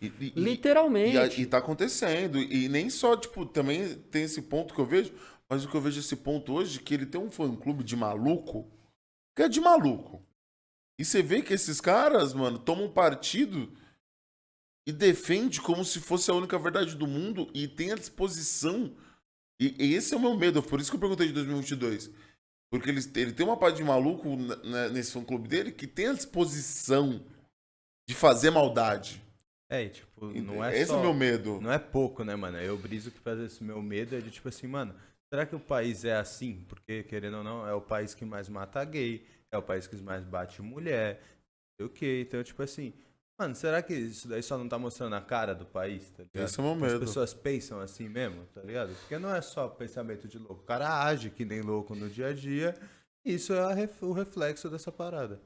Literalmente. E tá acontecendo. E nem só, tipo, também tem esse ponto que eu vejo, mas o que eu vejo esse ponto hoje, que ele tem um fã-clube de maluco, que é de maluco. E você vê que esses caras, mano, tomam partido e defende como se fosse a única verdade do mundo e tem a disposição. E esse é o meu medo, por isso que eu perguntei de 2022. Porque ele tem uma parte de maluco nesse fã-clube dele que tem a disposição de fazer maldade. É, e, tipo, não é Esse é o meu só... medo. Não é pouco, né, mano? Eu briso que fazer esse meu medo é de, tipo assim, mano, será que o país é assim? Porque, querendo ou não, é o país que mais mata gay, é o país que mais bate mulher, sei o quê. Então, tipo assim, mano, será que isso daí só não tá mostrando a cara do país, tá ligado? Esse é o meu As medo. pessoas pensam assim mesmo, tá ligado? Porque não é só pensamento de louco. O cara age que nem louco no dia a dia, e isso é o reflexo dessa parada.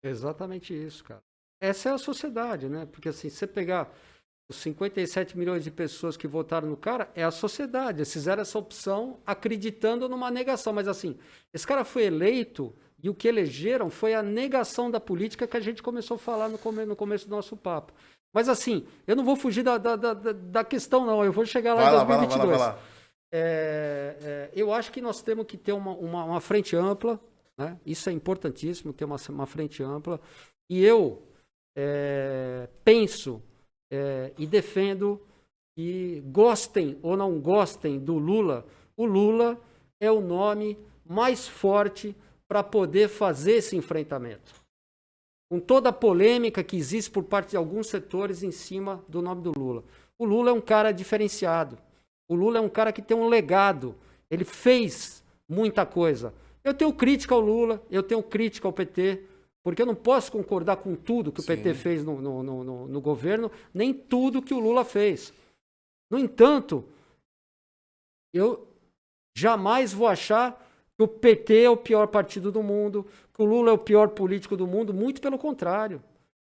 Exatamente isso, cara. Essa é a sociedade, né? Porque assim, se você pegar os 57 milhões de pessoas que votaram no cara, é a sociedade. Eles fizeram essa opção acreditando numa negação. Mas assim, esse cara foi eleito e o que elegeram foi a negação da política que a gente começou a falar no começo do nosso papo. Mas assim, eu não vou fugir da questão, não. Eu vou chegar lá em 2022. Vai lá. Eu acho que nós temos que ter uma frente ampla, né? Isso é importantíssimo, ter uma frente ampla. E eu penso e defendo que gostem ou não gostem do Lula, o Lula é o nome mais forte para poder fazer esse enfrentamento. Com toda a polêmica que existe por parte de alguns setores em cima do nome do Lula. O Lula é um cara diferenciado. O Lula é um cara que tem um legado. Ele fez muita coisa. Eu tenho crítica ao Lula, eu tenho crítica ao PT, porque eu não posso concordar com tudo que o PT fez no governo, nem tudo que o Lula fez. No entanto, eu jamais vou achar que o PT é o pior partido do mundo, que o Lula é o pior político do mundo, muito pelo contrário.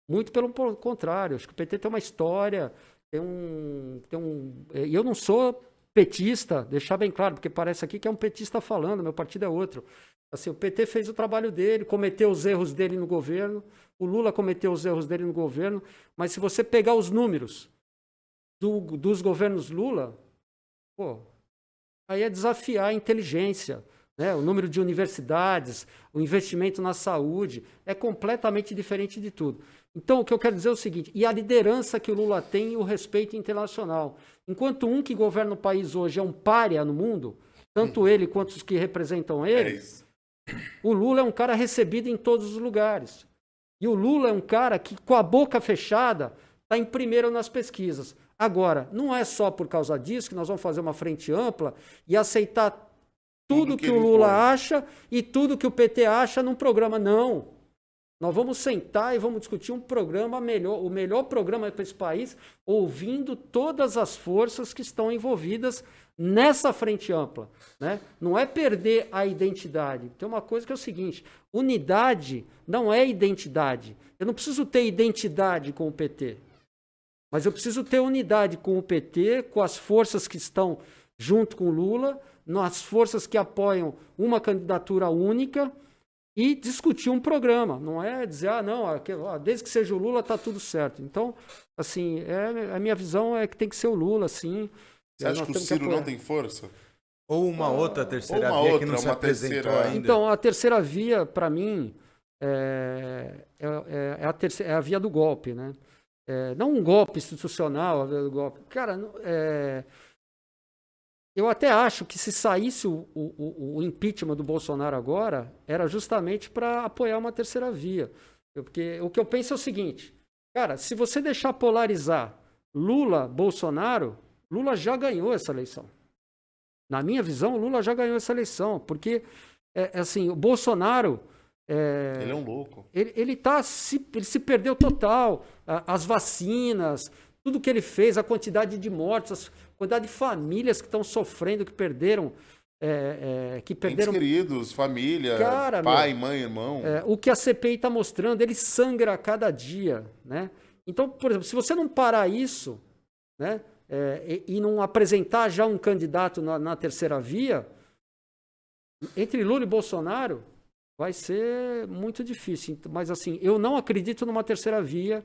Muito pelo contrário. Acho que o PT tem uma história, e eu não sou petista, deixar bem claro, porque parece aqui que é um petista falando, meu partido é outro. Assim, o PT fez o trabalho dele, cometeu os erros dele no governo, o Lula cometeu os erros dele no governo, mas se você pegar os números dos governos Lula, pô, aí é desafiar a inteligência, né? O número de universidades, o investimento na saúde, é completamente diferente de tudo. Então, o que eu quero dizer é o seguinte, e a liderança que o Lula tem e o respeito internacional. Enquanto um que governa o país hoje é um pária no mundo, tanto ele quanto os que representam ele, o Lula é um cara recebido em todos os lugares. E o Lula é um cara que, com a boca fechada, está em primeiro nas pesquisas. Agora, não é só por causa disso que nós vamos fazer uma frente ampla e aceitar tudo que o Lula acha e tudo que o PT acha num programa. Não. Nós vamos sentar e vamos discutir um programa melhor, o melhor programa para esse país, ouvindo todas as forças que estão envolvidas nessa frente ampla, né? Não é perder a identidade. Tem uma coisa que é o seguinte, unidade não é identidade. Eu não preciso ter identidade com o PT, mas eu preciso ter unidade com o PT, com as forças que estão junto com o Lula, nas forças que apoiam uma candidatura única, e discutir um programa, não é dizer, não, desde que seja o Lula está tudo certo. Então, assim, a minha visão é que tem que ser o Lula, sim. Você acha que o Ciro não tem força? Ou uma outra terceira via que não se apresentou ainda? Então, a terceira via, para mim, é a via do golpe, né? Não um golpe institucional, a via do golpe. Cara, eu até acho que se saísse o impeachment do Bolsonaro agora, era justamente para apoiar uma terceira via. Porque o que eu penso é o seguinte, cara, se você deixar polarizar Lula, Bolsonaro, Lula já ganhou essa eleição. Na minha visão, o Lula já ganhou essa eleição, porque, assim, o Bolsonaro... ele é um louco. Ele se perdeu total. As vacinas, tudo que ele fez, a quantidade de mortes, a quantidade de famílias que estão sofrendo, que perderam... Entes queridos, família, cara, pai, mãe, irmão. O que a CPI está mostrando, ele sangra a cada dia, né? Então, por exemplo, se você não parar isso, né, e não apresentar já um candidato na terceira via, entre Lula e Bolsonaro, vai ser muito difícil. Mas, assim, eu não acredito numa terceira via.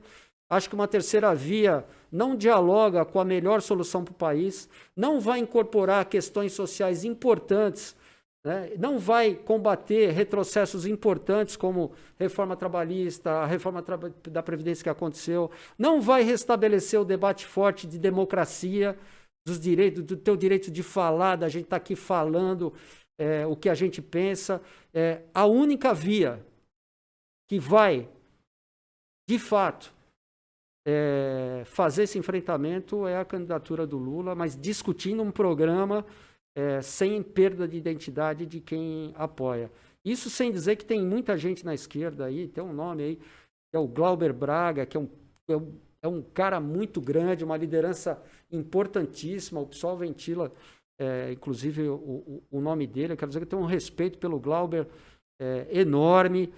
Acho que uma terceira via não dialoga com a melhor solução para o país, não vai incorporar questões sociais importantes, né? Não vai combater retrocessos importantes como reforma trabalhista, a reforma da Previdência que aconteceu, não vai restabelecer o debate forte de democracia, dos direitos, do teu direito de falar, da gente estar aqui falando o que a gente pensa. A única via que vai, de fato, fazer esse enfrentamento é a candidatura do Lula, mas discutindo um programa sem perda de identidade de quem apoia. Isso sem dizer que tem muita gente na esquerda aí, tem um nome aí, que é o Glauber Braga, que é um cara muito grande, uma liderança importantíssima, o PSOL ventila, inclusive, o nome dele. Eu quero dizer que eu tenho um respeito pelo Glauber enorme.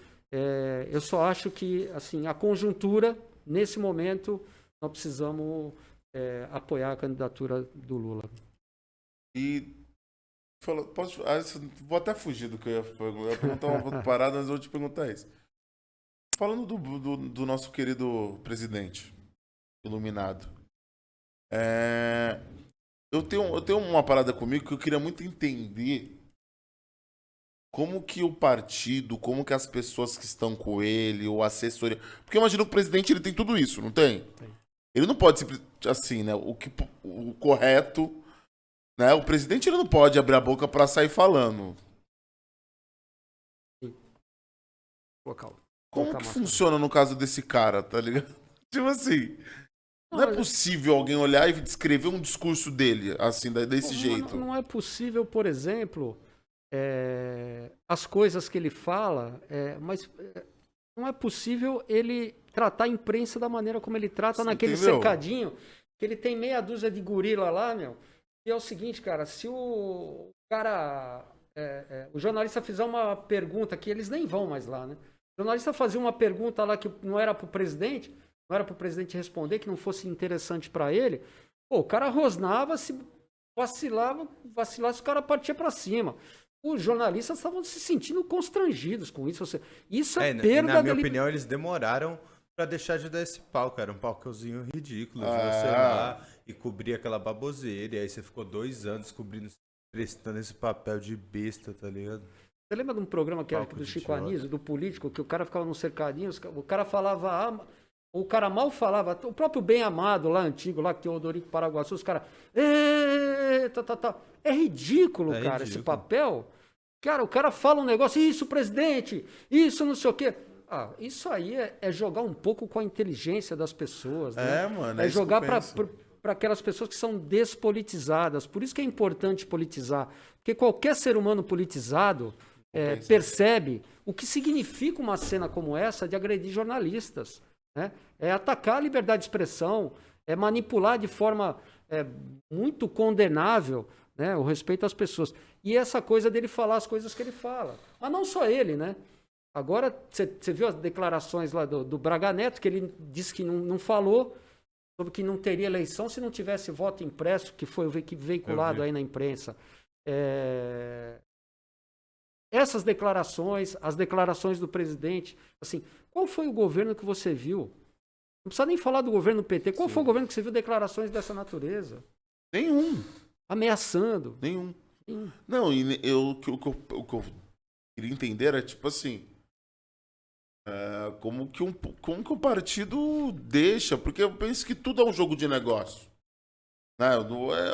Eu só acho que assim, a conjuntura, nesse momento, nós precisamos apoiar a candidatura do Lula. E vou até fugir do que eu ia perguntar uma outra parada, mas eu vou te perguntar isso. Falando do nosso querido presidente iluminado, eu tenho uma parada comigo que eu queria muito entender como que o partido, como que as pessoas que estão com ele, ou assessoria... Porque eu imagino que o presidente ele tem tudo isso, não tem? Tem. Ele não pode ser assim, né? O correto... Né? O presidente ele não pode abrir a boca pra sair falando. Como que funciona no caso desse cara, tá ligado? Tipo assim, não é possível alguém olhar e descrever um discurso dele, assim, desse jeito. Não é possível, por exemplo, as coisas que ele fala, mas não é possível ele tratar a imprensa da maneira como ele trata. Você naquele entendeu? Cercadinho, que ele tem meia dúzia de gorila lá, meu. E é o seguinte, cara, se o cara, o jornalista fizer uma pergunta, que eles nem vão mais lá, né? O jornalista fazia uma pergunta lá que não era pro presidente, não era pro presidente responder, que não fosse interessante para ele. Pô, o cara rosnava, se vacilasse, o cara partia para cima. Os jornalistas estavam se sentindo constrangidos com isso. Isso é perda na minha opinião, eles demoraram pra deixar de dar esse palco. Era um palcozinho ridículo, de você lá e cobrir aquela baboseira. E aí você ficou 2 anos cobrindo, prestando esse papel de besta, tá ligado? Você lembra de um programa que era do Chico Anísio, do político, que o cara ficava num cercadinho, o cara falava, o cara mal falava, o próprio Bem Amado lá, antigo, lá que tem o Odorico Paraguaçu, os caras, é ridículo, cara, esse papel. Cara, o cara fala um negócio, isso, presidente, isso, não sei o quê. Isso aí é jogar um pouco com a inteligência das pessoas, né? Mano. É jogar para aquelas pessoas que são despolitizadas. Por isso que é importante politizar. Porque qualquer ser humano politizado percebe o que significa uma cena como essa de agredir jornalistas, né? É atacar a liberdade de expressão, é manipular de forma muito condenável, né, o respeito às pessoas. E essa coisa dele falar as coisas que ele fala. Mas não só ele, né? Agora, você viu as declarações lá do Braga Neto, que ele disse que não falou sobre que não teria eleição se não tivesse voto impresso, que foi veiculado aí na imprensa. Essas declarações, as declarações do presidente, assim, qual foi o governo que você viu? Não precisa nem falar do governo PT. Qual foi o governo que você viu declarações dessa natureza? Nenhum. Ameaçando. Nenhum. Não, o que eu queria entender era tipo assim, como que o partido deixa, porque eu penso que tudo é um jogo de negócio. Né?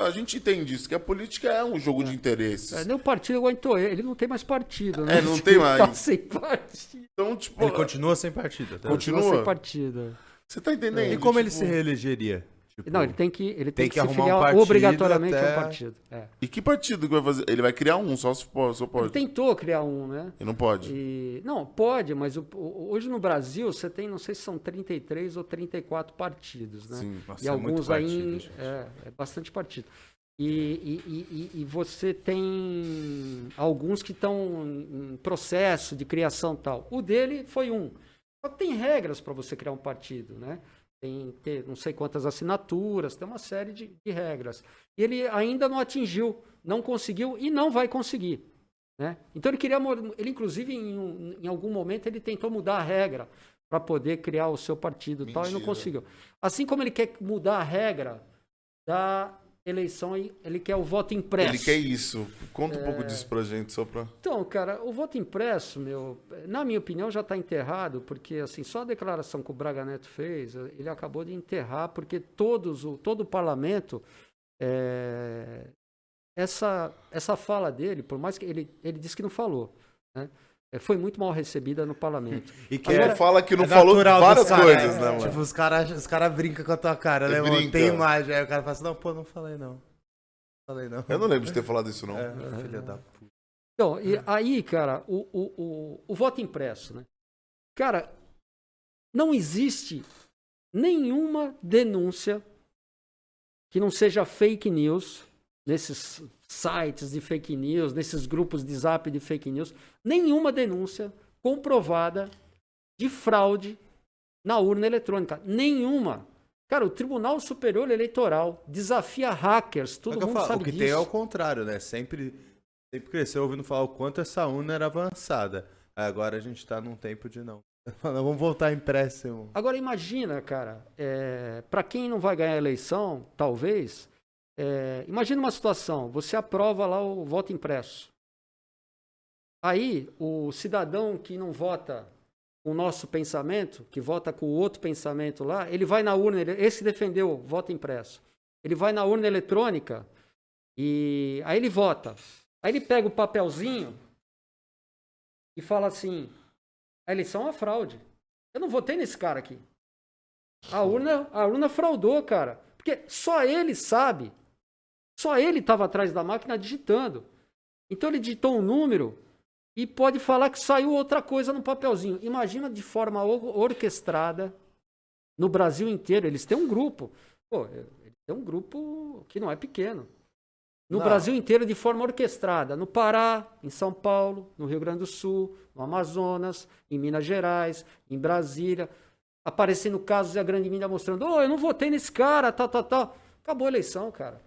A gente entende isso, que a política é um jogo de interesses. Nem o partido aguentou ele não tem mais partido, né? Não tem mais. Tá sem partido. Então, tipo, ele continua sem partido. Continua sem partido. Você tá entendendo? E como ele se reelegeria? Não, ele tem que se arrumar filiar obrigatoriamente a um partido. E que partido que vai fazer? Ele vai criar um, só pode. Ele tentou criar um, né? Ele não pode. Não, pode, mas hoje no Brasil você tem, não sei se são 33 ou 34 partidos, né? Sim. Nossa, e alguns aí é bastante partido. E você tem alguns que estão em processo de criação e tal. O dele foi um. Só que tem regras para você criar um partido, né? Tem que ter não sei quantas assinaturas, tem uma série de regras. E ele ainda não atingiu, não conseguiu e não vai conseguir, né? Então ele inclusive, em algum momento, ele tentou mudar a regra para poder criar o seu partido e tal, e não Mentira. conseguiu. Assim como ele quer mudar a regra da eleição, ele quer o voto impresso. Ele quer isso. Conta um pouco disso pra gente, só pra... Então, cara, o voto impresso, na minha opinião, já está enterrado, porque assim, só a declaração que o Braga Neto fez, ele acabou de enterrar, porque todo o parlamento, essa fala dele, por mais que ele disse que não falou, né? Foi muito mal recebida no parlamento. E que Agora, fala que não falou natural várias dos cara, coisas, né, mano? Tipo, os cara brincam com a tua cara, né, mano? Brinca. Tem imagem. Aí o cara fala assim, não, pô, não falei não. Falei não. Eu não lembro de ter falado isso, não. Filha da puta. Então, e aí, cara, o voto impresso, né? Cara, não existe nenhuma denúncia que não seja fake news nesses sites de fake news, nesses grupos de zap de fake news, nenhuma denúncia comprovada de fraude na urna eletrônica. Nenhuma. Cara, o Tribunal Superior Eleitoral desafia hackers, todo mundo sabe o que disso. tem é o contrário, né? Sempre cresceu ouvindo falar o quanto essa urna era avançada. Agora a gente tá num tempo de não. Vamos voltar impresso, irmão. Agora imagina, cara, para quem não vai ganhar a eleição, talvez, imagina uma situação, você aprova lá o voto impresso. Aí o cidadão que não vota com o nosso pensamento, que vota com o outro pensamento lá, ele vai na urna, esse defendeu o voto impresso. Ele vai na urna eletrônica e aí ele vota. Aí ele pega o papelzinho e fala assim, a eleição é uma fraude. Eu não votei nesse cara aqui. A urna fraudou, cara. Porque só ele sabe. Só ele estava atrás da máquina digitando. Então ele digitou um número e pode falar que saiu outra coisa no papelzinho. Imagina de forma orquestrada no Brasil inteiro. Eles têm um grupo. Pô, eles têm um grupo que não é pequeno. No Brasil inteiro, de forma orquestrada. No Pará, em São Paulo, no Rio Grande do Sul, no Amazonas, em Minas Gerais, em Brasília. Aparecendo casos e a grande mídia mostrando, eu não votei nesse cara, tal. Acabou a eleição, cara.